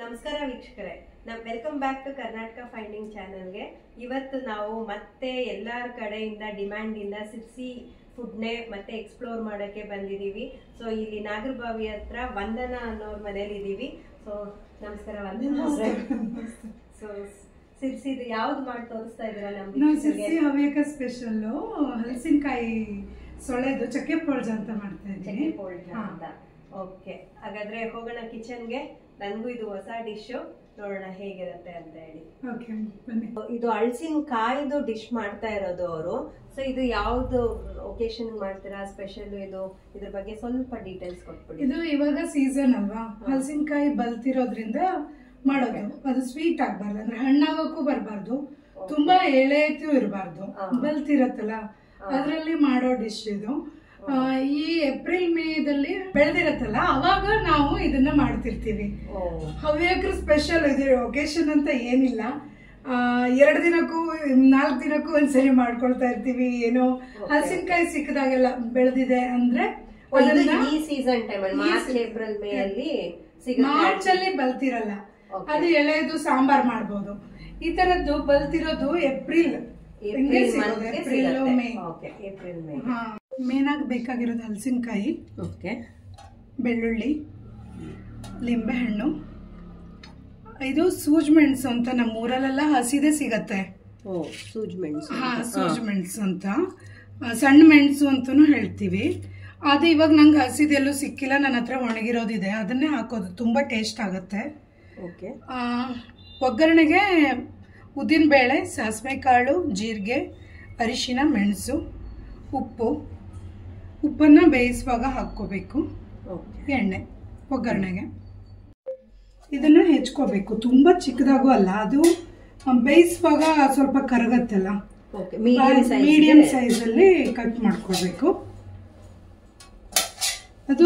ನಮಸ್ಕಾರ ವೀಕ್ಷಕರೇ, welcome back to Karnataka finding ಚಾನೆಲ್ಗೆ. ಇವತ್ತು ನಾವು ಮತ್ತೆ ಎಲ್ಲರ ಕಡೆಯಿಂದ ಡಿಮ್ಯಾಂಡ್ ಇಂದ ಸಿರ್ಸಿ ಫುಡ್ನೇ ಮತ್ತೆ ಎಕ್ಸ್ಪ್ಲೋರ್ ಮಾಡೋಕ್ಕೆ ಬಂದಿದ್ದೀವಿ. ಸೊ ಇಲ್ಲಿ ನಾಗರಬಾವಿ ಹತ್ರ ವಂದನಾ ಅನ್ನೋರ್ ಮನೇಲಿ ಇದ್ದೀವಿ. ಸೊ ನಮಸ್ಕಾರ ವಂದನಾ. ಸೊ ಸಿರ್ಸಿದು ಯಾವ್ದು ಮಾಡಿ ತೋರಿಸ್ತಾ ಇದ್ದೀರಾ ನಮ್ಗೆ? ಸಿರ್ಸಿ ಹವ್ಯಕ ಸ್ಪೆಷಲ್ ಹಲಸಿನಕಾಯಿ ಸೊಳೆದು ಚಕ್ಕೆ ಪೋಳ್ಜ ಅಂತ ಮಾಡ್ತಾ ಇದ್ದೀನಿ. ಚಕ್ಕೆ ಪೋಳ್ಜ ಅಂತ. ಓಕೆ, ಹಾಗಾದ್ರೆ ಹೋಗೋಣ ಕಿಚನ್ಗೆ. ನನಗೂ ಇದು ಹೊಸ ಡಿಶ್, ನೋಡೋಣ ಹೇಗಿರುತ್ತೆ ಅಂತ ಹೇಳಿ. ಇದು ಹಲಸಿನಕಾಯಿದು ಡಿಶ್ ಮಾಡ್ತಾ ಇರೋದು ಅವರು. ಸೊ ಇದು ಯಾವ್ದು ಒಕೇಶನ್ ಮಾಡ್ತೀರಾ ಸ್ಪೆಷಲ್? ಇದ್ರ ಬಗ್ಗೆ ಸ್ವಲ್ಪ ಡೀಟೇಲ್ಸ್ ಕೊಟ್ಬಿಡಿ. ಇದು ಇವಾಗ ಸೀಸನ್ ಅಲ್ವಾ, ಹಲಸಿನಕಾಯಿ ಬಲ್ತಿರೋದ್ರಿಂದ ಮಾಡೋದು. ಅದು ಸ್ವೀಟ್ ಆಗ್ಬಾರ್ದು, ಅಂದ್ರೆ ಹಣ್ಣಾಗಕ್ಕೂ ಬರ್ಬಾರ್ದು, ತುಂಬಾ ಎಳೆತು ಇರಬಾರ್ದು, ಬಲ್ತಿರತ್ತಲ್ಲ ಅದ್ರಲ್ಲಿ ಮಾಡೋ ಡಿಶ್ ಇದು. ಈ ಏಪ್ರಿಲ್ ಮೇದಲ್ಲಿ ಬೆಳೆದಿರತ್ತಲ್ಲ ಅವಾಗ ನಾವು ಇದನ್ನ ಮಾಡ್ತಿರ್ತೀವಿ. ಹವ್ಯಕರು ಸ್ಪೆಷಲ್ ಇದು ಒಕೇಶನ್ ಅಂತ ಏನಿಲ್ಲ, 2 ದಿನಕ್ಕೂ 4 ದಿನಕ್ಕೂ ಒಂದ್ಸರಿ ಮಾಡ್ಕೊಳ್ತಾ ಇರ್ತೀವಿ. ಏನೋ ಹಲಸಿನಕಾಯಿ ಸಿಕ್ಕದಾಗೆಲ್ಲ ಬೆಳೆದಿದೆ ಅಂದ್ರೆ ಈ season time March April May ಅಲ್ಲಿ ಮಾರ್ಚ್ ಅಲ್ಲಿ ಬಲ್ತಿರಲ್ಲ, ಅದು ಎಳೆದು ಸಾಂಬಾರ್ ಮಾಡ್ಬೋದು. ಈ ತರದ್ದು ಬಲ್ತಿರೋದು ಏಪ್ರಿಲ್ ಮೇ. ಮೇನ್ ಆಗಿ ಬೇಕಾಗಿರೋದು ಹಲಸಿನಕಾಯಿ, ಬೆಳ್ಳುಳ್ಳಿ, ಲಿಂಬೆ ಹಣ್ಣು. ಇದು ಸೂಜ್ ಮೆಣಸು ಅಂತ ನಮ್ಮ ಊರಲ್ಲೆಲ್ಲ ಹಸಿದೆ ಸಿಗತ್ತೆ. ಸೂಜ್ ಮೆಣಸು ಅಂತ, ಸಣ್ಣ ಮೆಣಸು ಅಂತಾನು ಹೇಳ್ತೀವಿ. ಅದು ಇವಾಗ ನಂಗೆ ಹಸಿದೆಲ್ಲೂ ಸಿಕ್ಕಿಲ್ಲ, ನನ್ನ ಹತ್ರ ಒಣಗಿರೋದಿದೆ, ಅದನ್ನೇ ಹಾಕೋದು, ತುಂಬಾ ಟೇಸ್ಟ್ ಆಗುತ್ತೆ. ಒಗ್ಗರಣೆಗೆ ಉದ್ದಿನ ಬೇಳೆ, ಸಾಸಿವೆ ಕಾಳು, ಜೀರಿಗೆ, ಅರಿಶಿನ, ಮೆಣಸು, ಉಪ್ಪನ್ನು ಬೇಯಿಸುವಾಗ ಹಾಕ್ಕೋಬೇಕು. ಎಣ್ಣೆ ಒಗ್ಗರಣೆಗೆ ಇದನ್ನ ಹೆಚ್ಕೋಬೇಕು, ತುಂಬಾ ಚಿಕ್ಕದಾಗೂ ಅಲ್ಲ, ಅದು ಬೇಯಿಸುವಾಗ ಸ್ವಲ್ಪ ಕರಗತ್ತಲ್ಲ, ಮೀಡಿಯಂ ಸೈಜ್ ಅಲ್ಲಿ ಕಟ್ ಮಾಡ್ಕೋಬೇಕು. ಅದು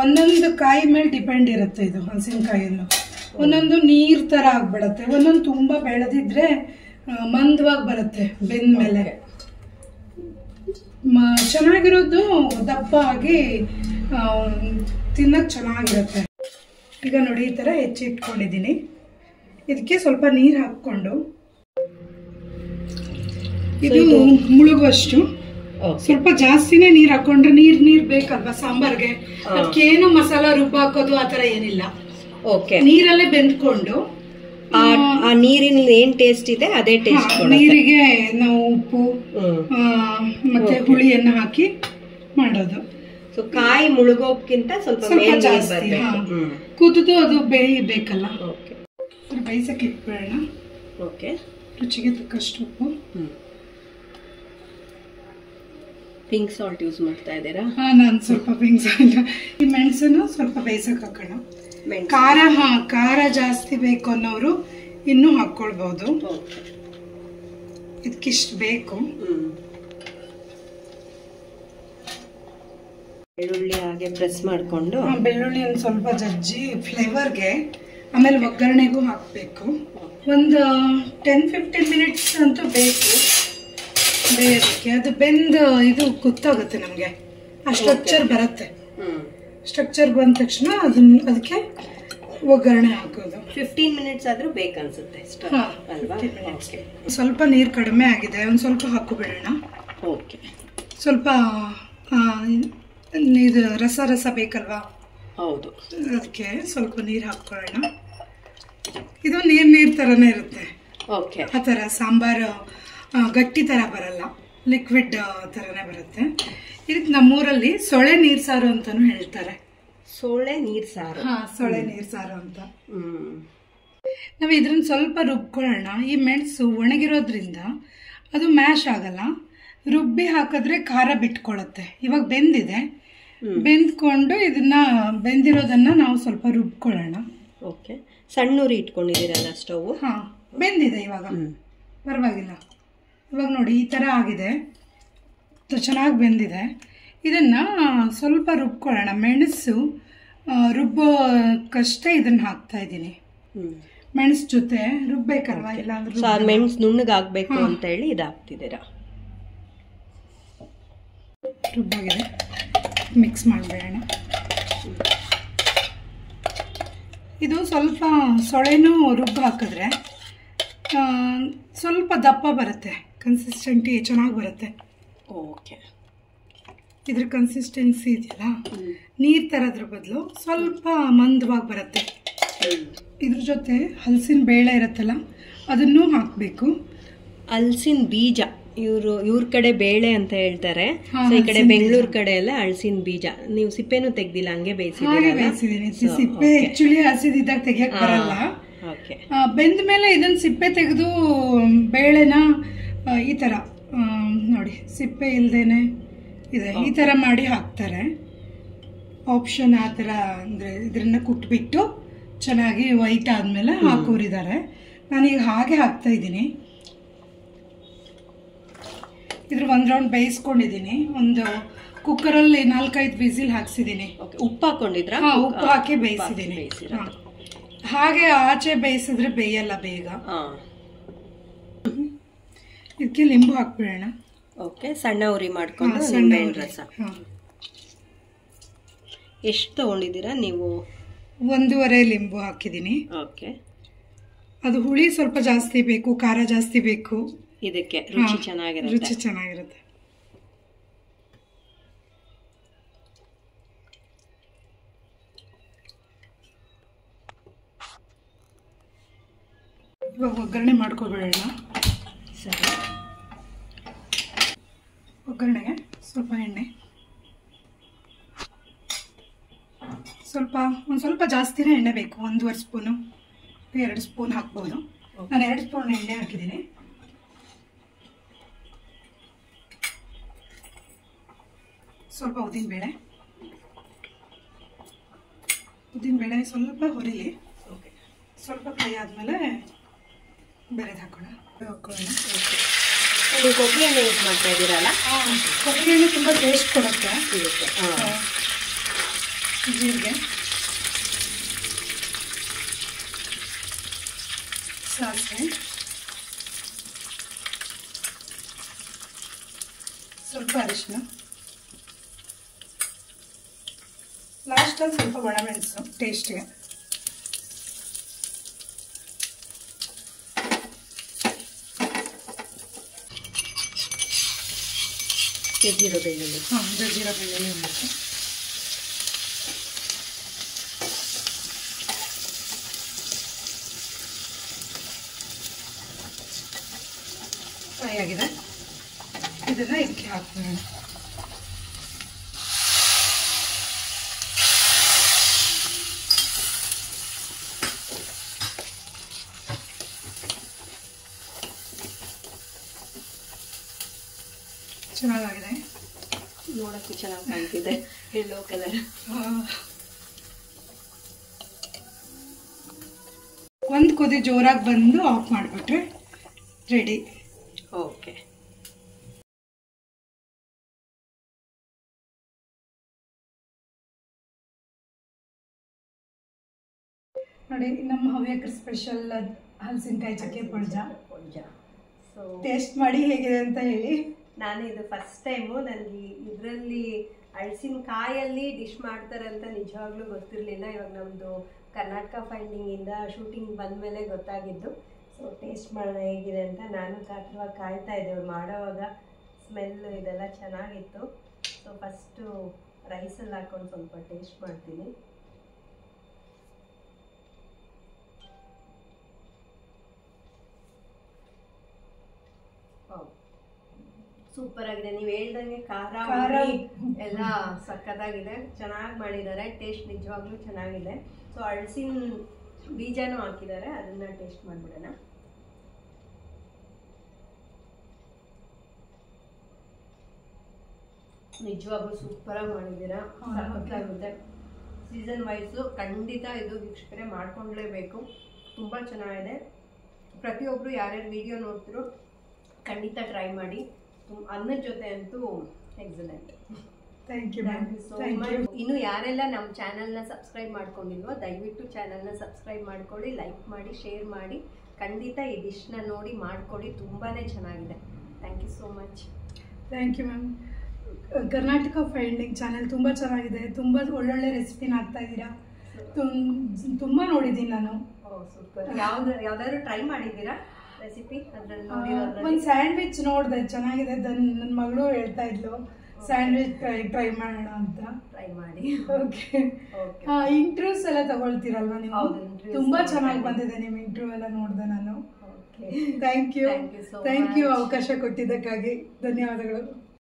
ಒಂದೊಂದು ಕಾಯಿ ಮೇಲೆ ಡಿಪೆಂಡ್ ಇರುತ್ತೆ. ಇದು ಹಲಸಿನಕಾಯಿಯಲ್ಲೂ ಒಂದೊಂದು ನೀರ್ ತರ ಆಗ್ಬಿಡತ್ತೆ, ಒಂದೊಂದು ತುಂಬಾ ಬೆಳೆದಿದ್ರೆ ಮಂದವಾಗಿ ಬರುತ್ತೆ ಬೆಂದ ಮೇಲೆ. ಚೆನ್ನಾಗಿರೋದು ದಪ್ಪ ಆಗಿ ತಿನ್ನಕ್ ಚೆನ್ನಾಗಿರುತ್ತೆ. ಈಗ ನೋಡಿ ಈ ತರ ಹೆಚ್ಚಿಟ್ಕೊಂಡಿದ್ದೀನಿ. ಇದಕ್ಕೆ ಸ್ವಲ್ಪ ನೀರು ಹಾಕೊಂಡು, ಇದು ಮುಳುಗುವಷ್ಟು, ಸ್ವಲ್ಪ ಜಾಸ್ತಿನೇ ನೀರ್ ಹಾಕೊಂಡ್ರೆ ನೀರ್ ಬೇಕಲ್ವಾ ಸಾಂಬಾರ್ಗೆ, ಅದಕ್ಕೇನು ಮಸಾಲಾ ರುಬ್ಬ ಹಾಕೋದು ಆತರ ಏನಿಲ್ಲ. ನೀರಲ್ಲೇ ಬೆಂದ್ಕೊಂಡು ಆ ನೀರಿನ ಏನ್ ಟೇಸ್ಟ್ ಇದೆ ಅದೇ ಟೇಸ್ಟ್. ನೀರಿಗೆ ನಾವು ಉಪ್ಪು ಮತ್ತೆ ಹುಳಿಯನ್ನ ಹಾಕಿ ಮಾಡೋದು. ಸೊ ಕಾಯಿ ಮುಳುಗೋಕ್ಕಿಂತ ಸ್ವಲ್ಪ ಜಾಸ್ತಿ ಕುದಿದು ಅದು ಬೇಯಬೇಕಲ್ಲ, ಬೇಯಿಸಕ್ಕೆ ಇಟ್ಬಿಡೋಣ. ರುಚಿಗೆ ತಕ್ಕಷ್ಟು ಉಪ್ಪು, ಪಿಂಕ್ ಸಾಲ್ಟ್ ಯೂಸ್ ಮಾಡ್ತಾ ಇದ್ದೀರಾ? ನಾನು ಸ್ವಲ್ಪ ಪಿಂಕ್ ಸಾಲ್ಟ್. ಈ ಮೆಣಸನ್ನು ಸ್ವಲ್ಪ ಬೇಯಿಸಕ್ ಹಾಕೋಣ. ಖಾರ ಜಾಸ್ತಿ ಬೇಕು ಅನ್ನೋರು ಇನ್ನೂ ಹಾಕೊಳ್ಬಹುದು, ಇದಕ್ಕಿಷ್ಟು ಬೇಕು. ಬೆಳ್ಳುಳ್ಳಿ ಹಾಗೆ ಪ್ರೆಸ್ ಮಾಡ್ಕೊಂಡು, ಬೆಳ್ಳುಳ್ಳಿ ಒಂದು ಸ್ವಲ್ಪ ಜಜ್ಜಿ ಫ್ಲೇವರ್ಗೆ, ಆಮೇಲೆ ಒಗ್ಗರಣೆಗೂ ಹಾಕಬೇಕು. ಒಂದು 10-15 ಮಿನಿಟ್ಸ್ ಅಂತೂ ಬೇಕು ಬೇಯೋದಕ್ಕೆ. ಅದು ಬೆಂದು ಇದು ಗೊತ್ತಾಗುತ್ತೆ ನಮಗೆ, ಆ ಸ್ಟ್ರಕ್ಚರ್ ಬರುತ್ತೆ. ಸ್ಟ್ರಕ್ಚರ್ ಬಂದ ತಕ್ಷಣ ಅದಕ್ಕೆ ಒಗ್ಗರಣೆ ಹಾಕೋದು. 15 ಮಿನಿಟ್ಸ್ ಆದ್ರೂ ಬೇಕನ್ಸುತ್ತೆ. ಸ್ವಲ್ಪ ನೀರು ಕಡಿಮೆ ಆಗಿದೆ, ಒಂದು ಸ್ವಲ್ಪ ಹಾಕೋಬಿಡೋಣ. ಸ್ವಲ್ಪ ಇದು ರಸ ಬೇಕಲ್ವಾ, ಹೌದು, ಅದಕ್ಕೆ ಸ್ವಲ್ಪ ನೀರು ಹಾಕೊಳ್ಳೋಣ. ಇದು ನೀರ್ ತರನೇ ಇರುತ್ತೆ, ಆ ಥರ ಸಾಂಬಾರು ಗಟ್ಟಿ ಥರ ಬರಲ್ಲ, ಲಿಕ್ವಿಡ್ ಥರನೇ ಬರುತ್ತೆ. ಇದಕ್ಕೆ ನಮ್ಮೂರಲ್ಲಿ ಸೊಳೆ ನೀರ್ ಸಾರು ಅಂತಾನು ಹೇಳ್ತಾರೆ. ಸೊಳೆ ನೀರ್ ಸಾರು? ಸೊಳೆ ನೀರ್ ಸಾರು ಅಂತ. ನಾವು ಇದ್ರನ್ನ ಸ್ವಲ್ಪ ರುಬ್ಕೊಳ್ಳೋಣ. ಈ ಮೆಣಸು ಒಣಗಿರೋದ್ರಿಂದ ಅದು ಮ್ಯಾಶ್ ಆಗಲ್ಲ, ರುಬ್ಬಿ ಹಾಕಿದ್ರೆ ಖಾರ ಬಿಟ್ಕೊಳ್ಳುತ್ತೆ. ಇವಾಗ ಬೆಂದಿದೆ, ಬೆಂದ್ಕೊಂಡು ಬೆಂದಿರೋದನ್ನ ನಾವು ಸ್ವಲ್ಪ ರುಬ್ಕೊಳ್ಳೋಣ. ಸಣ್ಣ ಉರಿ ಇಟ್ಕೊಂಡಿದ್ದೀರಲ್ಲ ಸ್ಟವ್? ಬೆಂದಿದೆ ಇವಾಗ, ಪರವಾಗಿಲ್ಲ. ಇವಾಗ ನೋಡಿ ಈ ಥರ ಆಗಿದೆ, ಚೆನ್ನಾಗಿ ಬೆಂದಿದೆ. ಇದನ್ನು ಸ್ವಲ್ಪ ರುಬ್ಕೊಳ್ಳೋಣ. ಮೆಣಸು ರುಬ್ಬೋಕಷ್ಟೇ ಇದನ್ನು ಹಾಕ್ತಾ ಇದ್ದೀನಿ. ಮೆಣಸು ಜೊತೆ ರುಬ್ಬೇಕಲ್ವಾ, ಇಲ್ಲ ಅಂದ್ರೆ ಮೆಣಸು ನುಣ್ಣಗಾಗಬೇಕು ಅಂತ ಹೇಳಿ ಇದು ಹಾಕ್ತಿದ್ದೀರಾ. ರುಬ್ಬಾಗಿದೆ, ಮಿಕ್ಸ್ ಮಾಡಿಬಿಡೋಣ. ಇದು ಸ್ವಲ್ಪ ಸೊಳೆನೂ ರುಬ್ಬು ಹಾಕಿದ್ರೆ ಸ್ವಲ್ಪ ದಪ್ಪ ಬರುತ್ತೆ, ಕನ್ಸಿಸ್ಟೆಂಟಿ ಚೆನ್ನಾಗಿ ಬರುತ್ತೆ. ಓಕೆ, ಇದ್ರ ಕನ್ಸಿಸ್ಟೆನ್ಸಿ ಇದೆಯಲ್ಲ, ನೀರು ತರೋದ್ರ ಬದಲು ಸ್ವಲ್ಪ ಮಂದವಾಗಿ ಬರುತ್ತೆ. ಇದ್ರ ಜೊತೆ ಹಲಸಿನ ಬೇಳೆ ಇರುತ್ತಲ್ಲ ಅದನ್ನು ಹಾಕಬೇಕು. ಹಲಸಿನ ಬೀಜ ಇವ್ರ ಕಡೆ ಬೇಳೆ ಅಂತ ಹೇಳ್ತಾರೆ, ಈ ಕಡೆ ಬೆಂಗಳೂರು ಕಡೆ ಎಲ್ಲ ಹಲಸಿನ ಬೀಜ. ನೀವು ಸಿಪ್ಪೆನೂ ತೆಗ್ದಿಲ್ಲ, ಹಂಗೆ ಬೇಯಿಸಿದೀನಿ. ಸಿಪ್ಪೆ ಆಕ್ಚುಲಿ ಹಸಿದಿದ್ದಾಗ ತೆಗಿಯಕ್ ಬರಲ್ಲ. ಬೆಂದ ಮೇಲೆ ಇದನ್ನ ಸಿಪ್ಪೆ ತೆಗೆದು ಬೇಳೆನ ಈ ತರ ನೋಡಿ ಸಿಪ್ಪೆ ಇಲ್ದೇನೆ ಇದೆ, ಈ ತರ ಮಾಡಿ ಹಾಕ್ತಾರೆ. ಆಪ್ಷನ್ ಆ ತರ, ಅಂದ್ರೆ ಇದ್ರನ್ನ ಕುಟ್ಬಿಟ್ಟು ಚೆನ್ನಾಗಿ ವೈಟ್ ಆದ್ಮೇಲೆ ಹಾಕೋರಿದ್ದಾರೆ. ನಾನೀಗ ಹಾಗೆ ಹಾಕ್ತಾ ಇದ್ದೀನಿ. ಇದ್ರ ಒಂದ್ ರೌಂಡ್ ಬೇಯಿಸ್ಕೊಂಡಿದ್ದೀನಿ. ಒಂದು ಕುಕ್ಕರಲ್ಲಿ 4-5 ವಿಸಿಲ್ ಹಾಕ್ಸಿದ್ದೀನಿ. ಉಪ್ಪು ಹಾಕೊಂಡಿದ್ರ? ಉಪ್ಪು ಹಾಕಿ ಬೇಯಿಸಿದ್ದೀನಿ. ಹಾಗೆ ಆಚೆ ಬೇಯಿಸಿದ್ರೆ ಬೇಯಲ್ಲ ಬೇಗ. ಇದಕ್ಕೆ ಲಿಂಬು ಹಾಕ್ಬಿಡೋಣ. ಓಕೆ, ಸಣ್ಣ ಉರಿ ಮಾಡ್ಕೊಂಡು ನಿಂಬೆಹಣ್ಣು ರಸ. ಎಷ್ಟು ತಗೊಂಡಿದ್ದೀರಾ ನೀವು? 1.5 ಲಿಂಬು ಹಾಕಿದ್ದೀನಿ. ಓಕೆ, ಅದು ಹುಳಿ ಸ್ವಲ್ಪ ಜಾಸ್ತಿ ಬೇಕು, ಖಾರ ಜಾಸ್ತಿ ಬೇಕು, ಇದಕ್ಕೆ ರುಚಿ ಚೆನ್ನಾಗಿರುತ್ತೆ. ಇವಾಗ ಒಗ್ಗರಣೆ ಮಾಡ್ಕೊಬಿಡೋಣ. ಸರಿ, ಒಗ್ಗರಣೆಗೆ ಸ್ವಲ್ಪ ಎಣ್ಣೆ, ಒಂದು ಸ್ವಲ್ಪ ಜಾಸ್ತಿನೇ ಎಣ್ಣೆ ಬೇಕು. 1.5 ಸ್ಪೂನು 2 ಸ್ಪೂನ್ ಹಾಕ್ಬೋದು. ನಾನು 2 ಸ್ಪೂನ್ ಎಣ್ಣೆ ಹಾಕಿದ್ದೀನಿ. ಸ್ವಲ್ಪ ಉದ್ದಿನಬೇಳೆ ಸ್ವಲ್ಪ ಹುರಿಲಿ. ಸ್ವಲ್ಪ ಫ್ರೈ ಆದಮೇಲೆ ಬೇರೆದು ಹಾಕೋಣ. ಕೊಬ್ಬರಿ ಎಣ್ಣೆ ಯೂಸ್ ಮಾಡ್ತಾ ಇದ್ದೀರಲ್ಲ? ಕೊಬ್ಬರಿ ಎಣ್ಣೆ ತುಂಬ ಟೇಸ್ಟ್ ಕೊಡುತ್ತೆ. ಜೀರಿಗೆ, ಸಾಸಿವೆ, ಸ್ವಲ್ಪ ಅರಿಶಿನ, ಲಾಸ್ಟಲ್ಲಿ ಸ್ವಲ್ಪ ಒಣಮೆಣಸು ಟೇಸ್ಟ್ಗೆ. ಜೀರೋ ಬೆಳ್ಳುಳ್ಳಿ. ಜೀರೋ ಬೆಳ್ಳುಳ್ಳಿ ಉಂಟು. ಫ್ರೈ ಆಗಿದೆ, ಇದನ್ನ ಇದಕ್ಕೆ ಹಾಕ್ಬಿಡೋಣ. ಚೆನ್ನಾಗಿದೆ, ನೋಡಕ್ಕೆ ಚೆನ್ನಾಗಿ ಕಾಣ್ತಿದೆ, ಯೆಲ್ಲೋ ಕಲರ್. ಒಂದು ಕುದಿ ಜೋರಾಗಿ ಬಂದು ಆಫ್ ಮಾಡಿಬಿಟ್ರೆ ರೆಡಿ. ಓಕೆ, ನೋಡಿ ನಮ್ಮ ಹವ್ಯಕರ ಸ್ಪೆಷಲ್ ಹಲಸಿನಕಾಯಿ ಚಕ್ಕೆ ಪೊಂಜ. ಸೊ ಟೇಸ್ಟ್ ಮಾಡಿ ಹೇಗಿದೆ ಅಂತ ಹೇಳಿ. ನಾನು ಇದು ಫಸ್ಟ್ ಟೈಮು, ನನಗೆ ಇದರಲ್ಲಿ ಹಲಸಿನಕಾಯಲ್ಲಿ ಡಿಶ್ ಮಾಡ್ತಾರೆ ಅಂತ ನಿಜವಾಗ್ಲೂ ಗೊತ್ತಿರಲಿಲ್ಲ. ಇವಾಗ ನಮ್ಮದು ಕರ್ನಾಟಕ ಫೈಂಡಿಂಗಿಂದ ಶೂಟಿಂಗ್ ಬಂದಮೇಲೆ ಗೊತ್ತಾಗಿದ್ದು. ಸೊ ಟೇಸ್ಟ್ ಮಾಡೋಣ ಹೇಗಿದೆ ಅಂತ. ನಾನು ಕಾತರವಾಗಿ ಕಾಯ್ತಾ ಇದ್ದೆ ಅವ್ರು ಮಾಡೋವಾಗ. ಸ್ಮೆಲ್ ಇದೆಲ್ಲ ಚೆನ್ನಾಗಿತ್ತು. ಸೊ ಫಸ್ಟು ರೈಸಲ್ಲಿ ಹಾಕೊಂಡು ಸ್ವಲ್ಪ ಟೇಸ್ಟ್ ಮಾಡ್ತೀನಿ. ಸೂಪರ್ ಆಗಿದೆ, ನೀವು ಹೇಳ್ದಂಗೆ ಖಾರ ಎಲ್ಲ ಸಕ್ಕತ್ತಾಗಿದೆ, ಚೆನ್ನಾಗಿ ಮಾಡಿದ್ದಾರೆ. ಟೇಸ್ಟ್ ನಿಜವಾಗ್ಲೂ ಚೆನ್ನಾಗಿದೆ. ಸೊ ಹಲಸಿನ ಬೀಜನೂ ಹಾಕಿದ್ದಾರೆ, ಅದನ್ನ ಟೇಸ್ಟ್ ಮಾಡ್ಬಿಡೋಣ. ನಿಜವಾಗ್ಲೂ ಸೂಪರಾಗಿ ಮಾಡಿದ್ದೀರಾ, ಸಕ್ಕತ್ತಾಗುತ್ತೆ. ಸೀಸನ್ ವೈಸು ಖಂಡಿತ ಇದು ವೀಕ್ಷಕರೇ ಮಾಡ್ಕೊಂಡ್ಲೇಬೇಕು, ತುಂಬ ಚೆನ್ನಾಗಿದೆ. ಪ್ರತಿಯೊಬ್ಬರು ಯಾರ್ಯಾರು ವಿಡಿಯೋ ನೋಡ್ತಿರೋ ಖಂಡಿತ ಟ್ರೈ ಮಾಡಿ. ಅನ್ನದ ಜೊತೆ ಅಂತೂ excellent. Thank you so much. ಇನ್ನು ಯಾರೆಲ್ಲ ನಮ್ಮ ಚಾನಲ್ನ ಸಬ್ಸ್ಕ್ರೈಬ್ ಮಾಡ್ಕೊಂಡಿಲ್ವೋ ದಯವಿಟ್ಟು ಚಾನಲ್ನ ಸಬ್ಸ್ಕ್ರೈಬ್ ಮಾಡ್ಕೊಳ್ಳಿ, ಲೈಕ್ ಮಾಡಿ, ಶೇರ್ ಮಾಡಿ. ಖಂಡಿತ ಈ ಡಿಶ್ನ ನೋಡಿ ಮಾಡ್ಕೊಳ್ಳಿ, ತುಂಬಾ ಚೆನ್ನಾಗಿದೆ. Thank you so much. Thank you ma'am. Karnataka finding channel ತುಂಬ ಚೆನ್ನಾಗಿದೆ, ತುಂಬ ಒಳ್ಳೊಳ್ಳೆ ರೆಸಿಪಿನ ಹಾಕ್ತಾ ಇದ್ದೀರಾ. ತುಂಬಾ ನೋಡಿದೀನಿ ನಾನು. ಸೂಪರ್. ಯಾವ್ದಾದ್ರು ಟ್ರೈ ಮಾಡಿದ್ದೀರಾ ರೆಸಿಪಿ? ಒಂದು ಸ್ಯಾಂಡ್ವಿಚ್ ನೋಡಿದೆ, ಚೆನ್ನಾಗಿದೆ. ನನ್ನ ಮಗಳು ಹೇಳ್ತಾ ಇದ್ಲು ಸ್ಯಾಂಡ್ವಿಚ್ ಟ್ರೈ ಮಾಡೋಣ ಅಂತ. ಟ್ರೈ ಮಾಡಿ. ಓಕೆ. ಇಂಟರ್ವ್ಯೂಸ್ ಎಲ್ಲ ತಗೊಳ್ತೀರಲ್ವಾ ನೀವು? ತುಂಬಾ ಚೆನ್ನಾಗಿ ಬಂದಿದೆ ನಿಮ್ಮ ಇಂಟರ್ವ್ಯೂ ಎಲ್ಲ ನೋಡಿದೆ ನಾನು. ಥ್ಯಾಂಕ್ ಯು ಅವಕಾಶ ಕೊಟ್ಟಿದ್ದಕ್ಕಾಗಿ ಧನ್ಯವಾದಗಳು.